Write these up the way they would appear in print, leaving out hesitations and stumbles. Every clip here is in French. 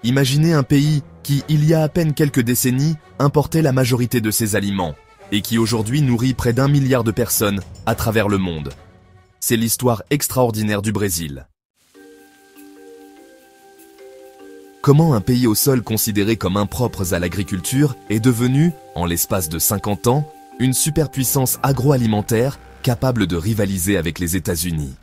Imaginez un pays qui, il y a à peine quelques décennies, importait la majorité de ses aliments et qui aujourd'hui nourrit près d'1 milliard de personnes à travers le monde. C'est l'histoire extraordinaire du Brésil. Comment un pays au sol considéré comme impropre à l'agriculture est devenu, en l'espace de 50 ans, une superpuissance agroalimentaire capable de rivaliser avec les États-Unis.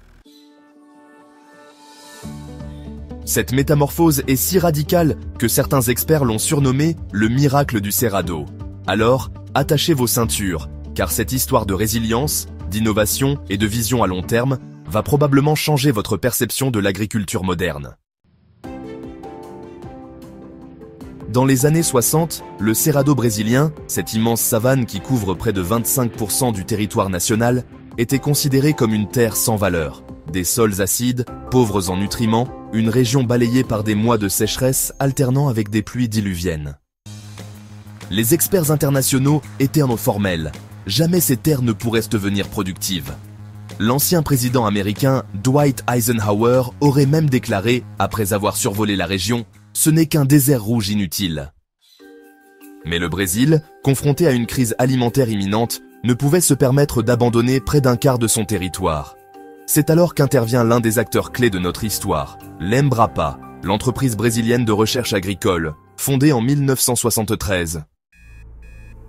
Cette métamorphose est si radicale que certains experts l'ont surnommé le miracle du Cerrado. Alors, attachez vos ceintures, car cette histoire de résilience, d'innovation et de vision à long terme va probablement changer votre perception de l'agriculture moderne. Dans les années 60, le Cerrado brésilien, cette immense savane qui couvre près de 25% du territoire national, était considéré comme une terre sans valeur. Des sols acides, pauvres en nutriments, une région balayée par des mois de sécheresse alternant avec des pluies diluviennes. Les experts internationaux étaient en eau formelle. Jamais ces terres ne pourraient devenir productives. L'ancien président américain Dwight Eisenhower aurait même déclaré, après avoir survolé la région, « Ce n'est qu'un désert rouge inutile ». Mais le Brésil, confronté à une crise alimentaire imminente, ne pouvait se permettre d'abandonner près d'un quart de son territoire. C'est alors qu'intervient l'un des acteurs clés de notre histoire, l'Embrapa, l'entreprise brésilienne de recherche agricole, fondée en 1973.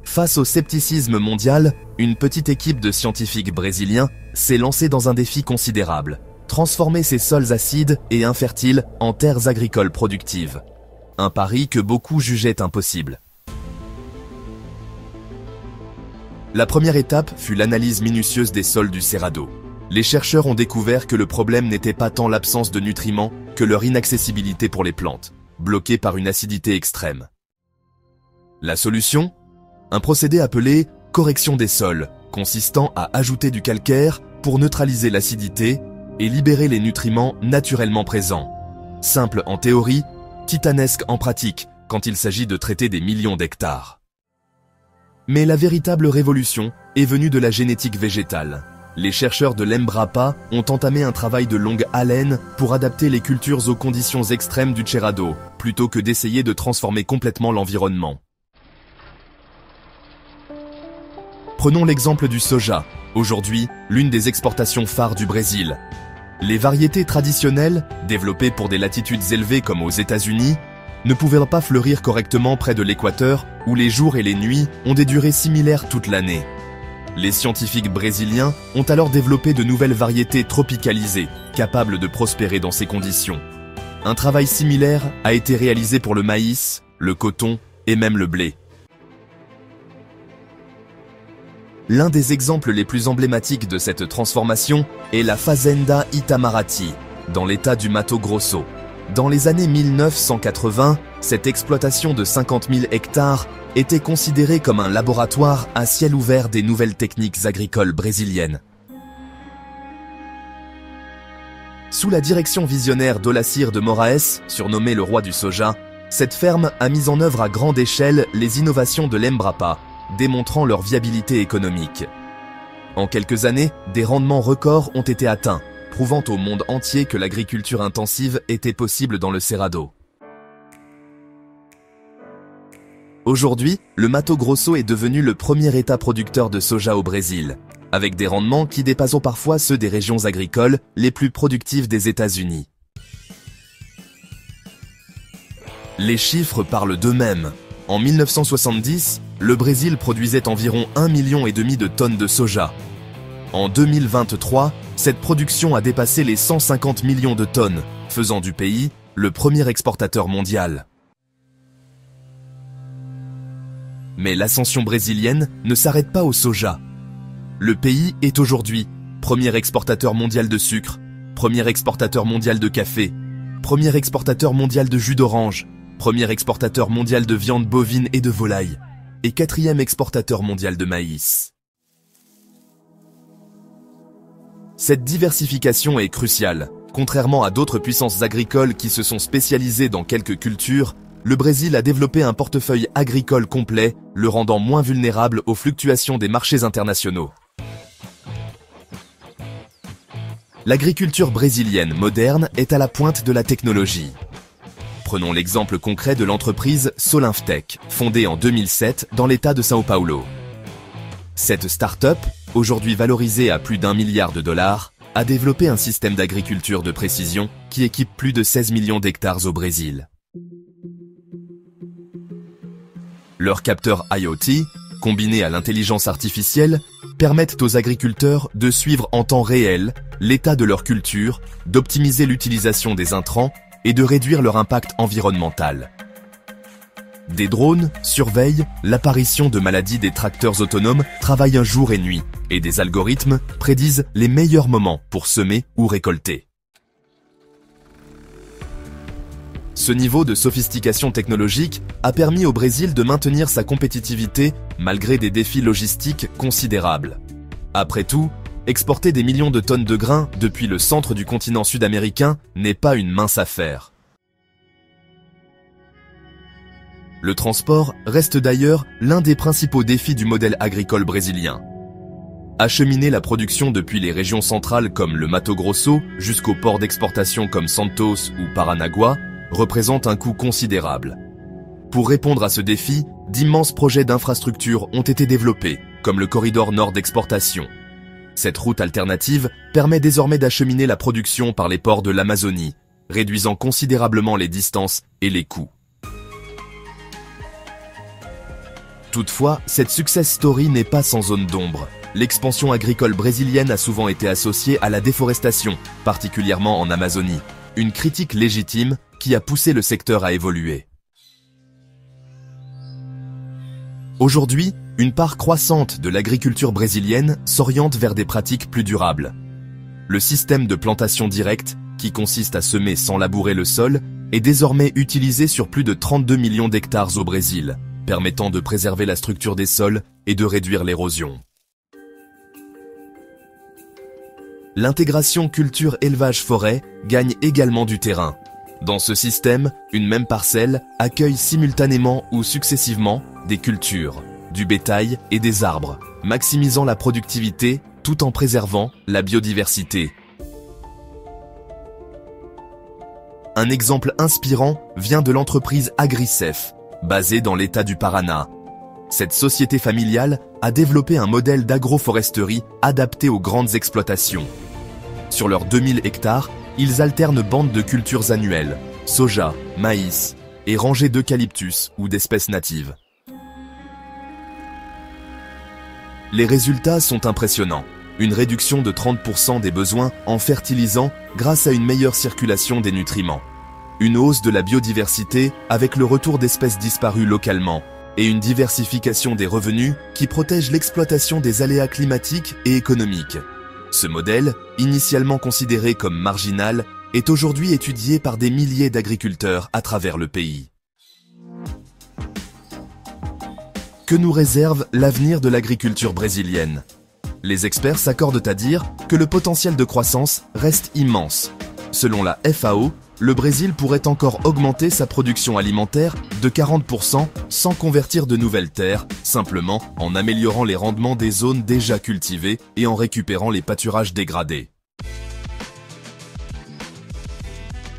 Face au scepticisme mondial, une petite équipe de scientifiques brésiliens s'est lancée dans un défi considérable, transformer ces sols acides et infertiles en terres agricoles productives. Un pari que beaucoup jugeaient impossible. La première étape fut l'analyse minutieuse des sols du Cerrado. Les chercheurs ont découvert que le problème n'était pas tant l'absence de nutriments que leur inaccessibilité pour les plantes, bloquées par une acidité extrême. La solution ? Un procédé appelé correction des sols, consistant à ajouter du calcaire pour neutraliser l'acidité et libérer les nutriments naturellement présents. Simple en théorie, titanesque en pratique quand il s'agit de traiter des millions d'hectares. Mais la véritable révolution est venue de la génétique végétale. Les chercheurs de l'Embrapa ont entamé un travail de longue haleine pour adapter les cultures aux conditions extrêmes du Cerrado, plutôt que d'essayer de transformer complètement l'environnement. Prenons l'exemple du soja, aujourd'hui l'une des exportations phares du Brésil. Les variétés traditionnelles, développées pour des latitudes élevées comme aux États-Unis, ne pouvaient pas fleurir correctement près de l'équateur où les jours et les nuits ont des durées similaires toute l'année. Les scientifiques brésiliens ont alors développé de nouvelles variétés tropicalisées, capables de prospérer dans ces conditions. Un travail similaire a été réalisé pour le maïs, le coton et même le blé. L'un des exemples les plus emblématiques de cette transformation est la Fazenda Itamaraty, dans l'état du Mato Grosso. Dans les années 1980, cette exploitation de 50 000 hectares était considérée comme un laboratoire à ciel ouvert des nouvelles techniques agricoles brésiliennes. Sous la direction visionnaire d'Olacir de Moraes, surnommé le roi du soja, cette ferme a mis en œuvre à grande échelle les innovations de l'Embrapa, démontrant leur viabilité économique. En quelques années, des rendements records ont été atteints, prouvant au monde entier que l'agriculture intensive était possible dans le Cerrado. Aujourd'hui, le Mato Grosso est devenu le premier État producteur de soja au Brésil, avec des rendements qui dépassent parfois ceux des régions agricoles les plus productives des États-Unis. Les chiffres parlent d'eux-mêmes. En 1970, le Brésil produisait environ 1,5 million de tonnes de soja. En 2023, cette production a dépassé les 150 millions de tonnes, faisant du pays le premier exportateur mondial. Mais l'ascension brésilienne ne s'arrête pas au soja. Le pays est aujourd'hui premier exportateur mondial de sucre, premier exportateur mondial de café, premier exportateur mondial de jus d'orange, premier exportateur mondial de viande bovine et de volaille, et quatrième exportateur mondial de maïs. Cette diversification est cruciale. Contrairement à d'autres puissances agricoles qui se sont spécialisées dans quelques cultures, le Brésil a développé un portefeuille agricole complet, le rendant moins vulnérable aux fluctuations des marchés internationaux. L'agriculture brésilienne moderne est à la pointe de la technologie. Prenons l'exemple concret de l'entreprise Solinftec, fondée en 2007 dans l'état de São Paulo. Cette start-up, aujourd'hui valorisée à plus d'1 milliard de dollars, a développé un système d'agriculture de précision qui équipe plus de 16 millions d'hectares au Brésil. Leurs capteurs IoT, combinés à l'intelligence artificielle, permettent aux agriculteurs de suivre en temps réel l'état de leur culture, d'optimiser l'utilisation des intrants et de réduire leur impact environnemental. Des drones surveillent l'apparition de maladies des tracteurs autonomes, travaillent jour et nuit, et des algorithmes prédisent les meilleurs moments pour semer ou récolter. Ce niveau de sophistication technologique a permis au Brésil de maintenir sa compétitivité malgré des défis logistiques considérables. Après tout, exporter des millions de tonnes de grains depuis le centre du continent sud-américain n'est pas une mince affaire. Le transport reste d'ailleurs l'un des principaux défis du modèle agricole brésilien. Acheminer la production depuis les régions centrales comme le Mato Grosso jusqu'aux ports d'exportation comme Santos ou Paranaguá représente un coût considérable. Pour répondre à ce défi, d'immenses projets d'infrastructures ont été développés, comme le corridor nord d'exportation. Cette route alternative permet désormais d'acheminer la production par les ports de l'Amazonie, réduisant considérablement les distances et les coûts. Toutefois, cette success story n'est pas sans zone d'ombre. L'expansion agricole brésilienne a souvent été associée à la déforestation, particulièrement en Amazonie. Une critique légitime qui a poussé le secteur à évoluer. Aujourd'hui, une part croissante de l'agriculture brésilienne s'oriente vers des pratiques plus durables. Le système de plantation directe, qui consiste à semer sans labourer le sol, est désormais utilisé sur plus de 32 millions d'hectares au Brésil, permettant de préserver la structure des sols et de réduire l'érosion. L'intégration culture-élevage-forêt gagne également du terrain. Dans ce système, une même parcelle accueille simultanément ou successivement des cultures, du bétail et des arbres, maximisant la productivité tout en préservant la biodiversité. Un exemple inspirant vient de l'entreprise Agricef, basée dans l'état du Paraná. Cette société familiale a développé un modèle d'agroforesterie adapté aux grandes exploitations. Sur leurs 2000 hectares, ils alternent bandes de cultures annuelles, soja, maïs et rangées d'eucalyptus ou d'espèces natives. Les résultats sont impressionnants. Une réduction de 30% des besoins en fertilisants grâce à une meilleure circulation des nutriments. Une hausse de la biodiversité avec le retour d'espèces disparues localement et une diversification des revenus qui protège l'exploitation des aléas climatiques et économiques. Ce modèle, initialement considéré comme marginal, est aujourd'hui étudié par des milliers d'agriculteurs à travers le pays. Que nous réserve l'avenir de l'agriculture brésilienne? Les experts s'accordent à dire que le potentiel de croissance reste immense. Selon la FAO, le Brésil pourrait encore augmenter sa production alimentaire de 40% sans convertir de nouvelles terres, simplement en améliorant les rendements des zones déjà cultivées et en récupérant les pâturages dégradés.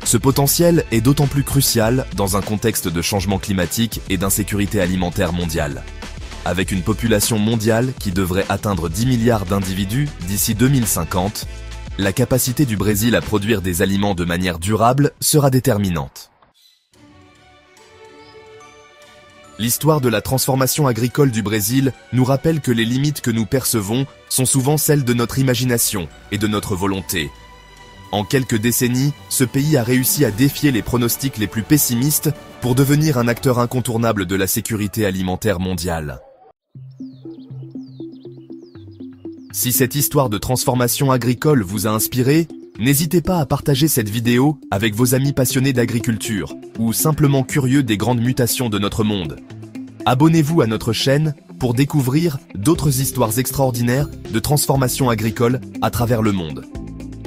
Ce potentiel est d'autant plus crucial dans un contexte de changement climatique et d'insécurité alimentaire mondiale. Avec une population mondiale qui devrait atteindre 10 milliards d'individus d'ici 2050, la capacité du Brésil à produire des aliments de manière durable sera déterminante. L'histoire de la transformation agricole du Brésil nous rappelle que les limites que nous percevons sont souvent celles de notre imagination et de notre volonté. En quelques décennies, ce pays a réussi à défier les pronostics les plus pessimistes pour devenir un acteur incontournable de la sécurité alimentaire mondiale. Si cette histoire de transformation agricole vous a inspiré, n'hésitez pas à partager cette vidéo avec vos amis passionnés d'agriculture ou simplement curieux des grandes mutations de notre monde. Abonnez-vous à notre chaîne pour découvrir d'autres histoires extraordinaires de transformation agricole à travers le monde.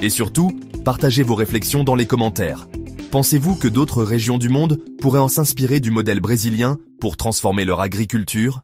Et surtout, partagez vos réflexions dans les commentaires. Pensez-vous que d'autres régions du monde pourraient en s'inspirer du modèle brésilien pour transformer leur agriculture ?